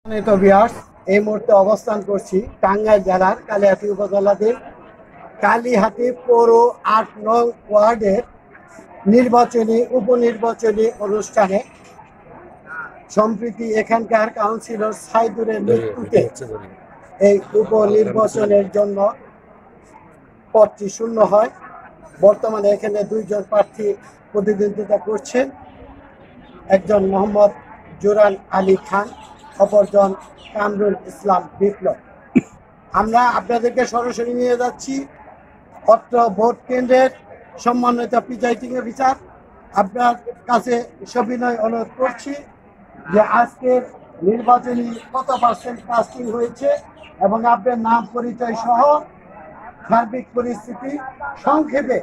এই মুহূর্তে অবস্থান করছি টাঙ্গাইল জেলার কালিহাতী উপজেলাধীন কালিহাতী পৌর ৮ নং ওয়ার্ডের উপনির্বাচনী অনুষ্ঠানে। সম্প্রতি এখানকার কাউন্সিলর সাইদুরের মৃত্যুতে এই উপনির্বাচনের জন্য পদটি শূন্য হয়। বর্তমানে এখানে দুইজন প্রার্থী প্রতিদ্বন্দ্বিতা করছেন, একজন মোহাম্মদ জুরান আলী খান, অপরজন কামরুল ইসলাম বিপ্লব। আমরা আপনাদেরকে সরাসরি নিয়ে যাচ্ছি অত্র ভোট কেন্দ্রের সম্মানিত প্রিজাইডিং অফিসার। আপনার কাছে সবিনয় অনুরোধ করছি যে আজকের নির্বাচনী কত % কাস্টিং হয়েছে এবং আপনার নাম পরিচয় সহ সার্বিক পরিস্থিতি সংক্ষেপে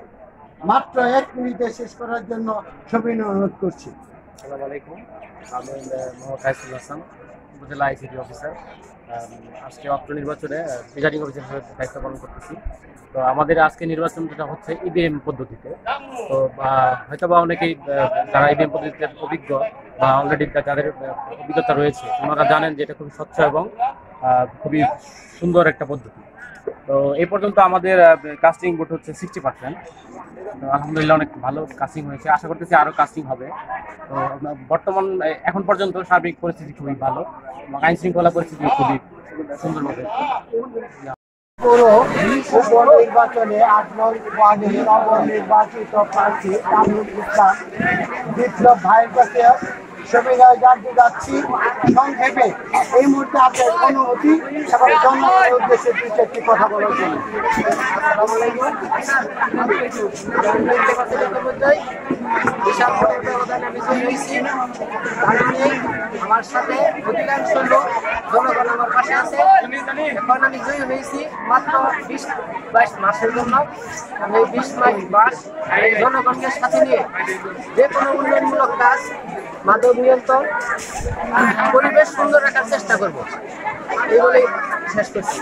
মাত্র 1 মিনিটে শেষ করার জন্য সবিনয় অনুরোধ করছি। আসসালামু আলাইকুম, আমি মোহাম্মদ কাইসুল হাসান, উপজেলা আইসিটি অফিসার। আজকে অক্টো নির্বাচনে প্রিজাইডিং অফিসার হিসেবে দায়িত্ব পালন করতেছি। তো আমাদের আজকে নির্বাচনটা হচ্ছে ইভিএম পদ্ধতিতে। তো হয়তো বা অনেকেই যারা ইভিএম পদ্ধতিতে অভিজ্ঞ বা অলরেডি যাদের অভিজ্ঞতা রয়েছে, ওনারা জানেন যে এটা খুবই স্বচ্ছ এবং খুবই সুন্দর একটা পদ্ধতি। তো এই পর্যন্ত আমাদের কাস্টিং ভোট হচ্ছে 60%। আলহামদুলিল্লাহ অনেক ভালো কাস্টিং হয়েছে, আশা করতেছি আরও কাস্টিং হবে। তো বর্তমান এখন পর্যন্ত সার্বিক পরিস্থিতি খুবই ভালো এবং আইন শৃঙ্খলা পরিস্থিতি খুবই সুন্দরভাবে। পৌর উপনির্বাচনে ৮ নং ওয়ার্ডের নবনির্বাচিত প্রার্থী কামরুল ইসলাম বিপ্লব ভাইয়ের কাছে সবিনয় জানতে যাচ্ছি সংক্ষেপে এই মুহূর্তে আপনার অনুমতি এবং জনগণের উদ্দেশ্যে একটি কথা বলার জন্য। আমার সাথে অধিকাংশ লোক জনগণ আমার পাশে আছে। এখন আমি জয়ী হয়েছি মাত্র 20-22 মাসের জন্য। আমি 20 মাস জনগণকে সাথে নিয়ে যে কোনো উন্নয়নমূলক কাজ, মাদক নিয়ন্ত্রণ, পরিবেশ সুন্দর রাখার চেষ্টা করব, এই বলেই শেষ করছি।